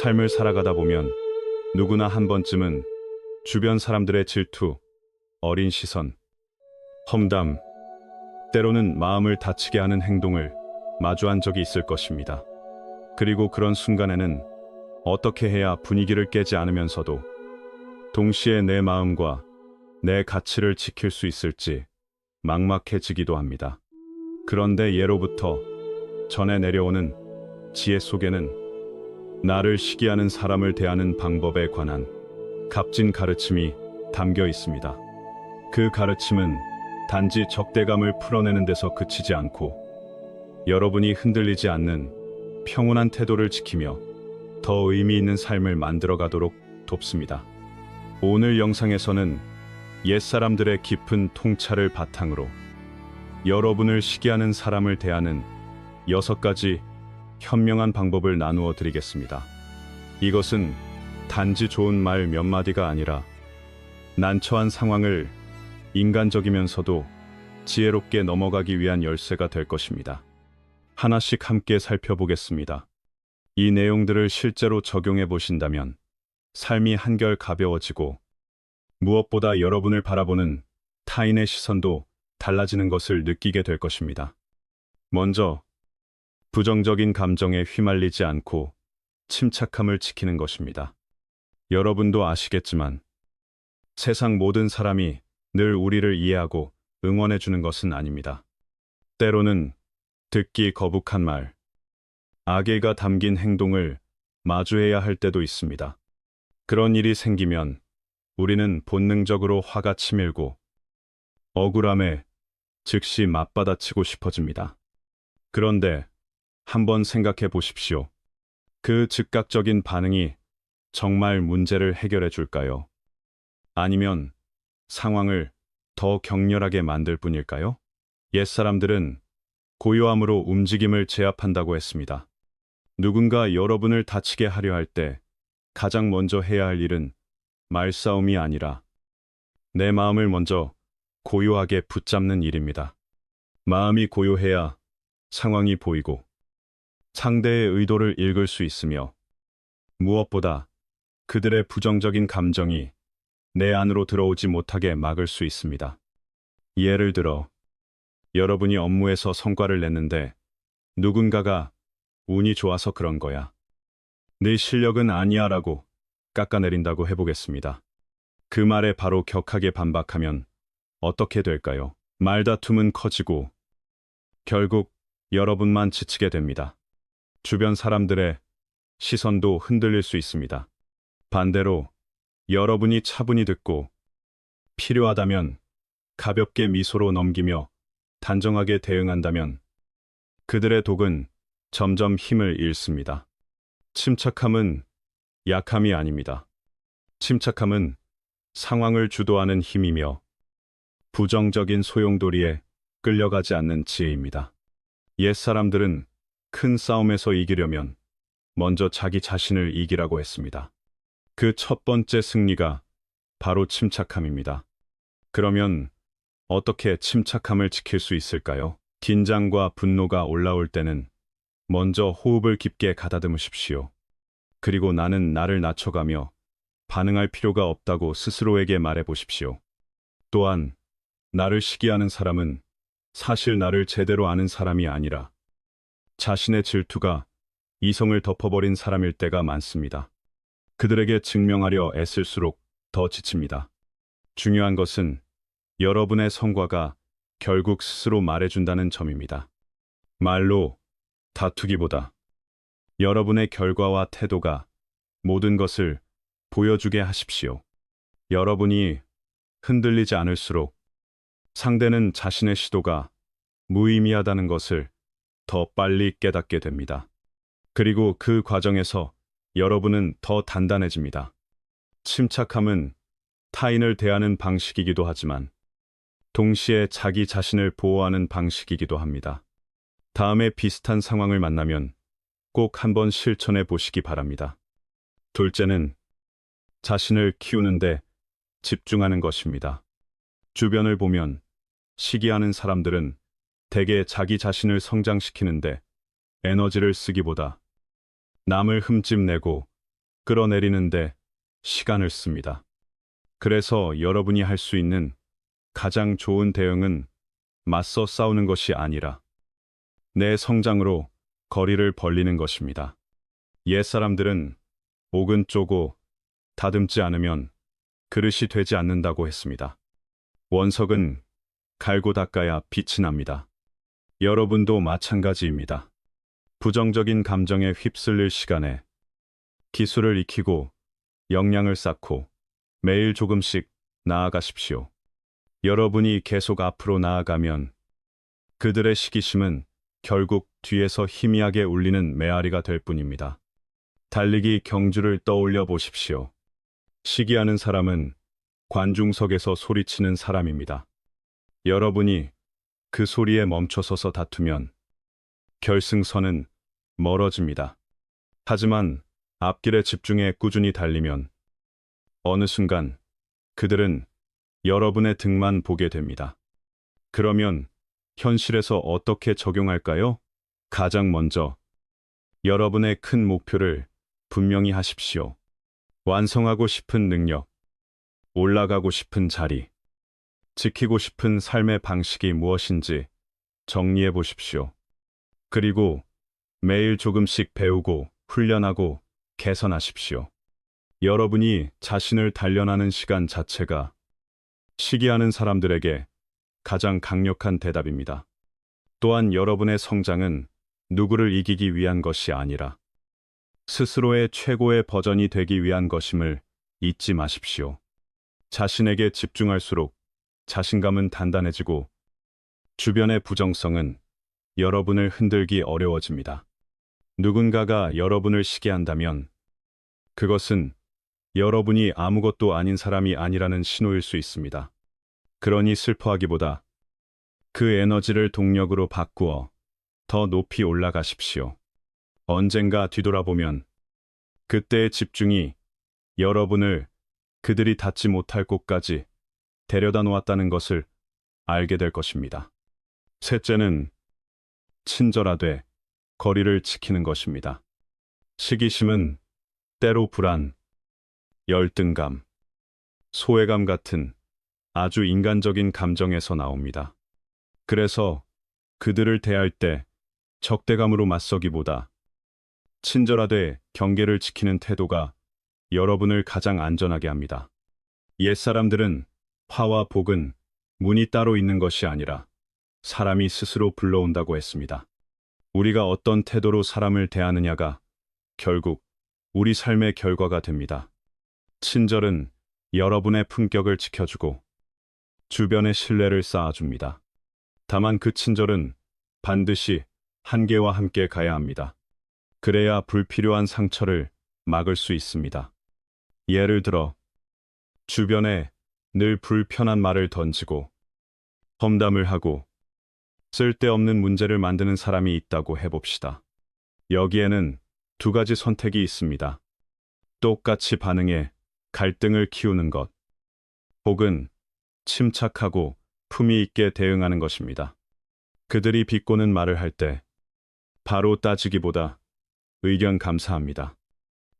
삶을 살아가다 보면 누구나 한 번쯤은 주변 사람들의 질투, 어린 시선, 험담, 때로는 마음을 다치게 하는 행동을 마주한 적이 있을 것입니다. 그리고 그런 순간에는 어떻게 해야 분위기를 깨지 않으면서도 동시에 내 마음과 내 가치를 지킬 수 있을지 막막해지기도 합니다. 그런데 예로부터 전해 내려오는 지혜 속에는 나를 시기하는 사람을 대하는 방법에 관한 값진 가르침이 담겨 있습니다. 그 가르침은 단지 적대감을 풀어내는 데서 그치지 않고 여러분이 흔들리지 않는 평온한 태도를 지키며 더 의미 있는 삶을 만들어가도록 돕습니다. 오늘 영상에서는 옛사람들의 깊은 통찰을 바탕으로 여러분을 시기하는 사람을 대하는 6가지 현명한 방법을 나누어 드리겠습니다. 이것은 단지 좋은 말 몇 마디가 아니라 난처한 상황을 인간적이면서도 지혜롭게 넘어가기 위한 열쇠가 될 것입니다. 하나씩 함께 살펴보겠습니다. 이 내용들을 실제로 적용해 보신다면 삶이 한결 가벼워지고 무엇보다 여러분을 바라보는 타인의 시선도 달라지는 것을 느끼게 될 것입니다. 먼저, 부정적인 감정에 휘말리지 않고 침착함을 지키는 것입니다. 여러분도 아시겠지만 세상 모든 사람이 늘 우리를 이해하고 응원해 주는 것은 아닙니다. 때로는 듣기 거북한 말, 악의가 담긴 행동을 마주해야 할 때도 있습니다. 그런 일이 생기면 우리는 본능적으로 화가 치밀고 억울함에 즉시 맞받아치고 싶어집니다. 그런데 한번 생각해 보십시오. 그 즉각적인 반응이 정말 문제를 해결해 줄까요? 아니면 상황을 더 격렬하게 만들 뿐일까요? 옛사람들은 고요함으로 움직임을 제압한다고 했습니다. 누군가 여러분을 다치게 하려 할 때 가장 먼저 해야 할 일은 말싸움이 아니라 내 마음을 먼저 고요하게 붙잡는 일입니다. 마음이 고요해야 상황이 보이고 상대의 의도를 읽을 수 있으며 무엇보다 그들의 부정적인 감정이 내 안으로 들어오지 못하게 막을 수 있습니다. 예를 들어, 여러분이 업무에서 성과를 냈는데 누군가가 운이 좋아서 그런 거야. 네 실력은 아니야 라고 깎아내린다고 해보겠습니다. 그 말에 바로 격하게 반박하면 어떻게 될까요? 말다툼은 커지고 결국 여러분만 지치게 됩니다. 주변 사람들의 시선도 흔들릴 수 있습니다. 반대로 여러분이 차분히 듣고 필요하다면 가볍게 미소로 넘기며 단정하게 대응한다면 그들의 독은 점점 힘을 잃습니다. 침착함은 약함이 아닙니다. 침착함은 상황을 주도하는 힘이며 부정적인 소용돌이에 끌려가지 않는 지혜입니다. 옛사람들은 큰 싸움에서 이기려면 먼저 자기 자신을 이기라고 했습니다. 그 첫 번째 승리가 바로 침착함입니다. 그러면 어떻게 침착함을 지킬 수 있을까요? 긴장과 분노가 올라올 때는 먼저 호흡을 깊게 가다듬으십시오. 그리고 나는 나를 낮춰가며 반응할 필요가 없다고 스스로에게 말해 보십시오. 또한 나를 시기하는 사람은 사실 나를 제대로 아는 사람이 아니라 자신의 질투가 이성을 덮어버린 사람일 때가 많습니다. 그들에게 증명하려 애쓸수록 더 지칩니다. 중요한 것은 여러분의 성과가 결국 스스로 말해준다는 점입니다. 말로 다투기보다 여러분의 결과와 태도가 모든 것을 보여주게 하십시오. 여러분이 흔들리지 않을수록 상대는 자신의 시도가 무의미하다는 것을 더 빨리 깨닫게 됩니다. 그리고 그 과정에서 여러분은 더 단단해집니다. 침착함은 타인을 대하는 방식이기도 하지만 동시에 자기 자신을 보호하는 방식이기도 합니다. 다음에 비슷한 상황을 만나면 꼭 한번 실천해 보시기 바랍니다. 둘째는 자신을 키우는데 집중하는 것입니다. 주변을 보면 시기하는 사람들은 대개 자기 자신을 성장시키는데 에너지를 쓰기보다 남을 흠집내고 끌어내리는데 시간을 씁니다. 그래서 여러분이 할 수 있는 가장 좋은 대응은 맞서 싸우는 것이 아니라 내 성장으로 거리를 벌리는 것입니다. 옛사람들은 옥은 쪼고 다듬지 않으면 그릇이 되지 않는다고 했습니다. 원석은 갈고 닦아야 빛이 납니다. 여러분도 마찬가지입니다. 부정적인 감정에 휩쓸릴 시간에 기술을 익히고 역량을 쌓고 매일 조금씩 나아가십시오. 여러분이 계속 앞으로 나아가면 그들의 시기심은 결국 뒤에서 희미하게 울리는 메아리가 될 뿐입니다. 달리기 경주를 떠올려 보십시오. 시기하는 사람은 관중석에서 소리치는 사람입니다. 여러분이 그 소리에 멈춰서서 다투면 결승선은 멀어집니다. 하지만 앞길에 집중해 꾸준히 달리면 어느 순간 그들은 여러분의 등만 보게 됩니다. 그러면 현실에서 어떻게 적용할까요? 가장 먼저 여러분의 큰 목표를 분명히 하십시오. 완성하고 싶은 능력, 올라가고 싶은 자리, 지키고 싶은 삶의 방식이 무엇인지 정리해 보십시오. 그리고 매일 조금씩 배우고 훈련하고 개선하십시오. 여러분이 자신을 단련하는 시간 자체가 시기하는 사람들에게 가장 강력한 대답입니다. 또한 여러분의 성장은 누구를 이기기 위한 것이 아니라 스스로의 최고의 버전이 되기 위한 것임을 잊지 마십시오. 자신에게 집중할수록 자신감은 단단해지고 주변의 부정성은 여러분을 흔들기 어려워집니다. 누군가가 여러분을 시기한다면 그것은 여러분이 아무것도 아닌 사람이 아니라는 신호일 수 있습니다. 그러니 슬퍼하기보다 그 에너지를 동력으로 바꾸어 더 높이 올라가십시오. 언젠가 뒤돌아보면 그때의 집중이 여러분을 그들이 닿지 못할 곳까지 데려다 놓았다는 것을 알게 될 것입니다. 셋째는 친절하되 거리를 지키는 것입니다. 시기심은 때로 불안, 열등감, 소외감 같은 아주 인간적인 감정에서 나옵니다. 그래서 그들을 대할 때 적대감으로 맞서기보다 친절하되 경계를 지키는 태도가 여러분을 가장 안전하게 합니다. 옛사람들은 화와 복은 문이 따로 있는 것이 아니라 사람이 스스로 불러온다고 했습니다. 우리가 어떤 태도로 사람을 대하느냐가 결국 우리 삶의 결과가 됩니다. 친절은 여러분의 품격을 지켜주고 주변의 신뢰를 쌓아줍니다. 다만 그 친절은 반드시 한계와 함께 가야 합니다. 그래야 불필요한 상처를 막을 수 있습니다. 예를 들어 주변에 늘 불편한 말을 던지고 험담을 하고 쓸데없는 문제를 만드는 사람이 있다고 해봅시다. 여기에는 두 가지 선택이 있습니다. 똑같이 반응해 갈등을 키우는 것, 혹은 침착하고 품위 있게 대응하는 것입니다. 그들이 비꼬는 말을 할 때 바로 따지기보다 의견 감사합니다.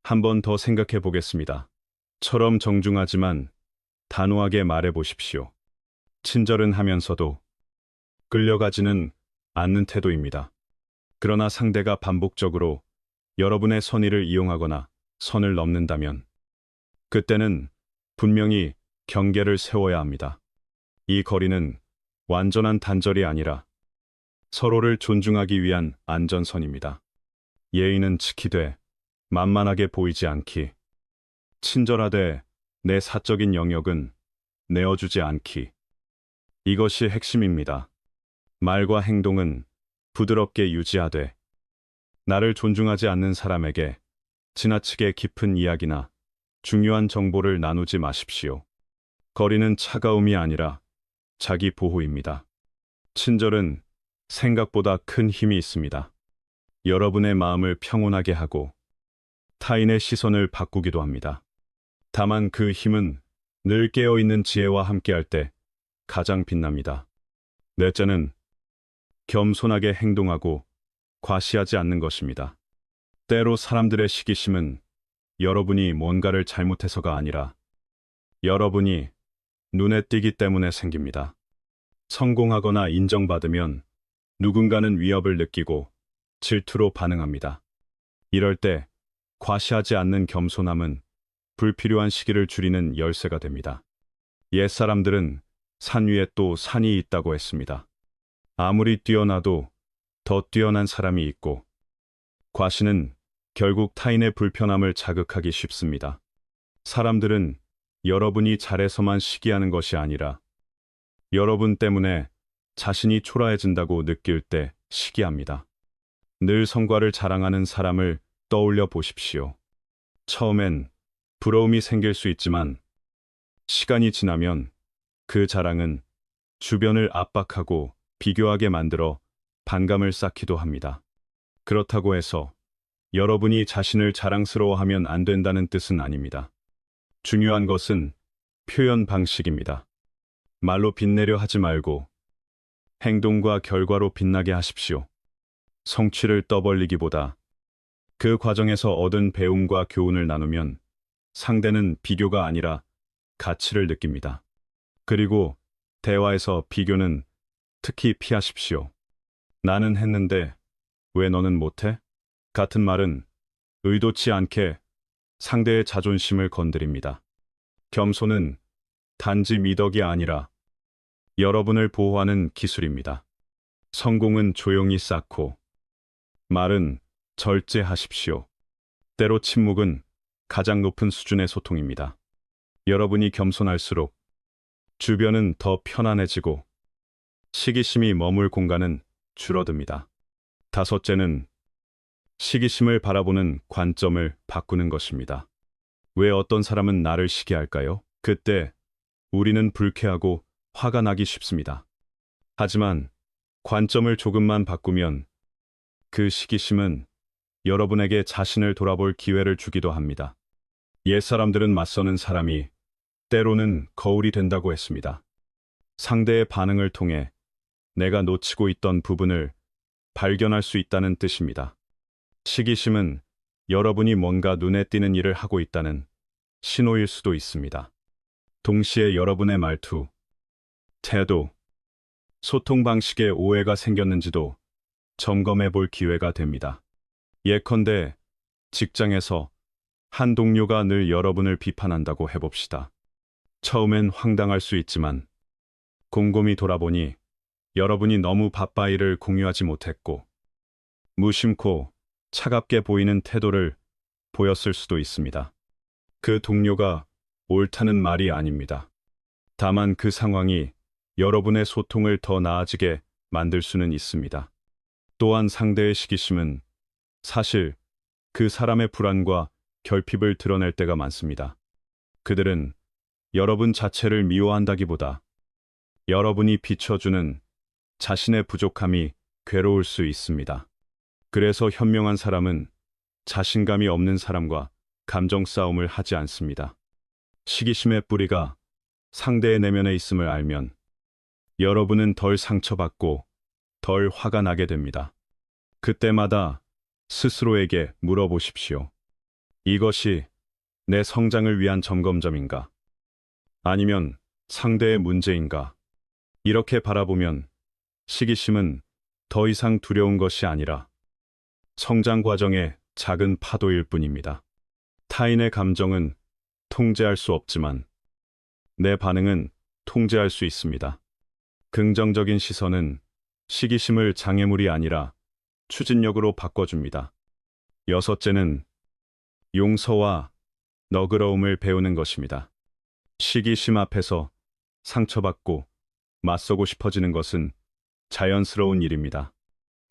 한 번 더 생각해 보겠습니다. 처럼 정중하지만 단호하게 말해 보십시오. 친절은 하면서도 끌려가지는 않는 태도입니다. 그러나 상대가 반복적으로 여러분의 선의를 이용하거나 선을 넘는다면 그때는 분명히 경계를 세워야 합니다. 이 거리는 완전한 단절이 아니라 서로를 존중하기 위한 안전선입니다. 예의는 지키되 만만하게 보이지 않기, 친절하되 내 사적인 영역은 내어주지 않기. 이것이 핵심입니다. 말과 행동은 부드럽게 유지하되 나를 존중하지 않는 사람에게 지나치게 깊은 이야기나 중요한 정보를 나누지 마십시오. 거리는 차가움이 아니라 자기 보호입니다. 친절은 생각보다 큰 힘이 있습니다. 여러분의 마음을 평온하게 하고 타인의 시선을 바꾸기도 합니다. 다만 그 힘은 늘 깨어있는 지혜와 함께할 때 가장 빛납니다. 넷째는 겸손하게 행동하고 과시하지 않는 것입니다. 때로 사람들의 시기심은 여러분이 뭔가를 잘못해서가 아니라 여러분이 눈에 띄기 때문에 생깁니다. 성공하거나 인정받으면 누군가는 위협을 느끼고 질투로 반응합니다. 이럴 때 과시하지 않는 겸손함은 불필요한 시기를 줄이는 열쇠가 됩니다. 옛사람들은 산 위에 또 산이 있다고 했습니다. 아무리 뛰어나도 더 뛰어난 사람이 있고, 과시는 결국 타인의 불편함을 자극하기 쉽습니다. 사람들은 여러분이 잘해서만 시기하는 것이 아니라 여러분 때문에 자신이 초라해진다고 느낄 때 시기합니다. 늘 성과를 자랑하는 사람을 떠올려 보십시오. 처음엔 부러움이 생길 수 있지만 시간이 지나면 그 자랑은 주변을 압박하고 비교하게 만들어 반감을 쌓기도 합니다. 그렇다고 해서 여러분이 자신을 자랑스러워하면 안 된다는 뜻은 아닙니다. 중요한 것은 표현 방식입니다. 말로 빛내려 하지 말고 행동과 결과로 빛나게 하십시오. 성취를 떠벌리기보다 그 과정에서 얻은 배움과 교훈을 나누면 상대는 비교가 아니라 가치를 느낍니다. 그리고 대화에서 비교는 특히 피하십시오. 나는 했는데 왜 너는 못해? 같은 말은 의도치 않게 상대의 자존심을 건드립니다. 겸손은 단지 미덕이 아니라 여러분을 보호하는 기술입니다. 성공은 조용히 쌓고 말은 절제하십시오. 때로 침묵은 가장 높은 수준의 소통입니다. 여러분이 겸손할수록 주변은 더 편안해지고 시기심이 머물 공간은 줄어듭니다. 다섯째는 시기심을 바라보는 관점을 바꾸는 것입니다. 왜 어떤 사람은 나를 시기할까요? 그때 우리는 불쾌하고 화가 나기 쉽습니다. 하지만 관점을 조금만 바꾸면 그 시기심은 여러분에게 자신을 돌아볼 기회를 주기도 합니다. 옛사람들은 맞서는 사람이 때로는 거울이 된다고 했습니다. 상대의 반응을 통해 내가 놓치고 있던 부분을 발견할 수 있다는 뜻입니다. 시기심은 여러분이 뭔가 눈에 띄는 일을 하고 있다는 신호일 수도 있습니다. 동시에 여러분의 말투, 태도, 소통 방식에 오해가 생겼는지도 점검해 볼 기회가 됩니다. 예컨대 직장에서 한 동료가 늘 여러분을 비판한다고 해봅시다. 처음엔 황당할 수 있지만 곰곰이 돌아보니 여러분이 너무 바빠 일을 공유하지 못했고 무심코 차갑게 보이는 태도를 보였을 수도 있습니다. 그 동료가 옳다는 말이 아닙니다. 다만 그 상황이 여러분의 소통을 더 나아지게 만들 수는 있습니다. 또한 상대의 시기심은 사실 그 사람의 불안과 결핍을 드러낼 때가 많습니다. 그들은 여러분 자체를 미워한다기보다 여러분이 비춰주는 자신의 부족함이 괴로울 수 있습니다. 그래서 현명한 사람은 자신감이 없는 사람과 감정 싸움을 하지 않습니다. 시기심의 뿌리가 상대의 내면에 있음을 알면 여러분은 덜 상처받고 덜 화가 나게 됩니다. 그때마다 스스로에게 물어보십시오. 이것이 내 성장을 위한 점검점인가? 아니면 상대의 문제인가? 이렇게 바라보면 시기심은 더 이상 두려운 것이 아니라 성장 과정의 작은 파도일 뿐입니다. 타인의 감정은 통제할 수 없지만 내 반응은 통제할 수 있습니다. 긍정적인 시선은 시기심을 장애물이 아니라 추진력으로 바꿔줍니다. 여섯째는 용서와 너그러움을 배우는 것입니다. 시기심 앞에서 상처받고 맞서고 싶어지는 것은 자연스러운 일입니다.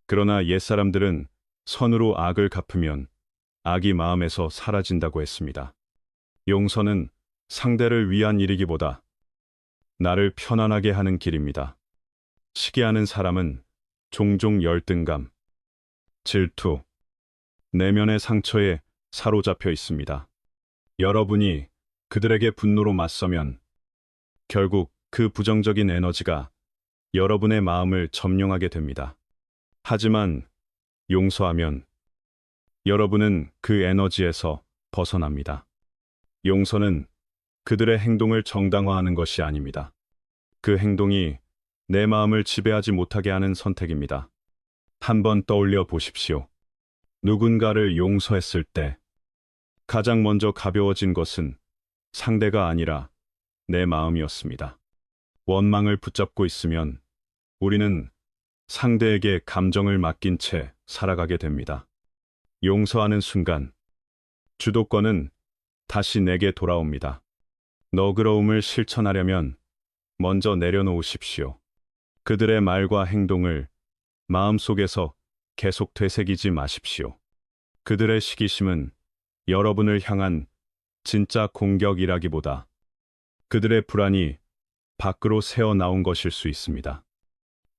그러나 옛사람들은 선으로 악을 갚으면 악이 마음에서 사라진다고 했습니다. 용서는 상대를 위한 일이기보다 나를 편안하게 하는 길입니다. 시기하는 사람은 종종 열등감, 질투, 내면의 상처에 사로잡혀 있습니다. 여러분이 그들에게 분노로 맞서면 결국 그 부정적인 에너지가 여러분의 마음을 점령하게 됩니다. 하지만 용서하면 여러분은 그 에너지에서 벗어납니다. 용서는 그들의 행동을 정당화하는 것이 아닙니다. 그 행동이 내 마음을 지배하지 못하게 하는 선택입니다. 한번 떠올려 보십시오. 누군가를 용서했을 때 가장 먼저 가벼워진 것은 상대가 아니라 내 마음이었습니다. 원망을 붙잡고 있으면 우리는 상대에게 감정을 맡긴 채 살아가게 됩니다. 용서하는 순간 주도권은 다시 내게 돌아옵니다. 너그러움을 실천하려면 먼저 내려놓으십시오. 그들의 말과 행동을 마음속에서 계속 되새기지 마십시오. 그들의 시기심은 여러분을 향한 진짜 공격이라기보다 그들의 불안이 밖으로 새어나온 것일 수 있습니다.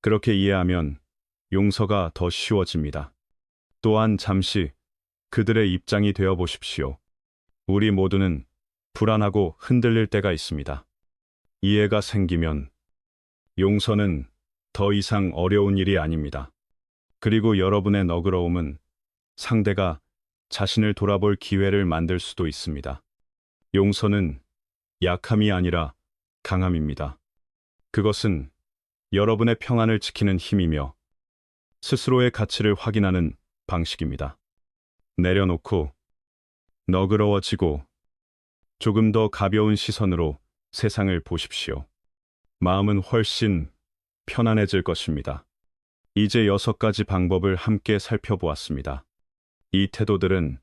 그렇게 이해하면 용서가 더 쉬워집니다. 또한 잠시 그들의 입장이 되어 보십시오. 우리 모두는 불안하고 흔들릴 때가 있습니다. 이해가 생기면 용서는 더 이상 어려운 일이 아닙니다. 그리고 여러분의 너그러움은 상대가 자신을 돌아볼 기회를 만들 수도 있습니다. 용서는 약함이 아니라 강함입니다. 그것은 여러분의 평안을 지키는 힘이며 스스로의 가치를 확인하는 방식입니다. 내려놓고 너그러워지고 조금 더 가벼운 시선으로 세상을 보십시오. 마음은 훨씬 편안해질 것입니다. 이제 6가지 방법을 함께 살펴보았습니다. 이 태도들은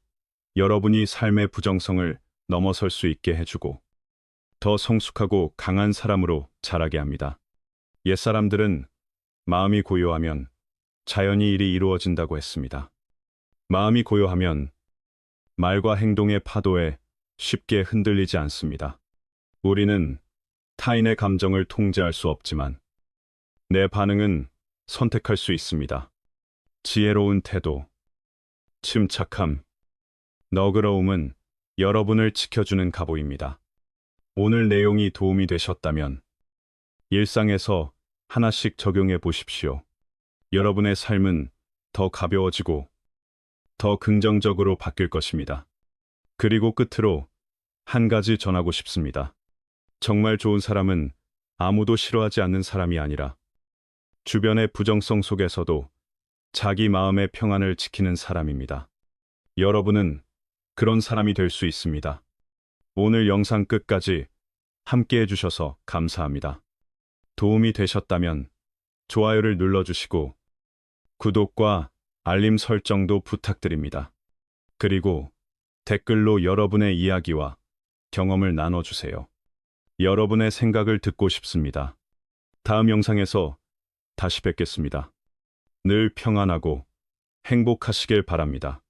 여러분이 삶의 부정성을 넘어설 수 있게 해주고 더 성숙하고 강한 사람으로 자라게 합니다. 옛사람들은 마음이 고요하면 자연히 일이 이루어진다고 했습니다. 마음이 고요하면 말과 행동의 파도에 쉽게 흔들리지 않습니다. 우리는 타인의 감정을 통제할 수 없지만 내 반응은 선택할 수 있습니다. 지혜로운 태도, 침착함, 너그러움은 여러분을 지켜주는 갑오입니다. 오늘 내용이 도움이 되셨다면 일상에서 하나씩 적용해 보십시오. 여러분의 삶은 더 가벼워지고 더 긍정적으로 바뀔 것입니다. 그리고 끝으로 한 가지 전하고 싶습니다. 정말 좋은 사람은 아무도 싫어하지 않는 사람이 아니라 주변의 부정성 속에서도 자기 마음의 평안을 지키는 사람입니다. 여러분은 그런 사람이 될 수 있습니다. 오늘 영상 끝까지 함께 해주셔서 감사합니다. 도움이 되셨다면 좋아요를 눌러주시고 구독과 알림 설정도 부탁드립니다. 그리고 댓글로 여러분의 이야기와 경험을 나눠주세요. 여러분의 생각을 듣고 싶습니다. 다음 영상에서 다시 뵙겠습니다. 늘 평안하고 행복하시길 바랍니다.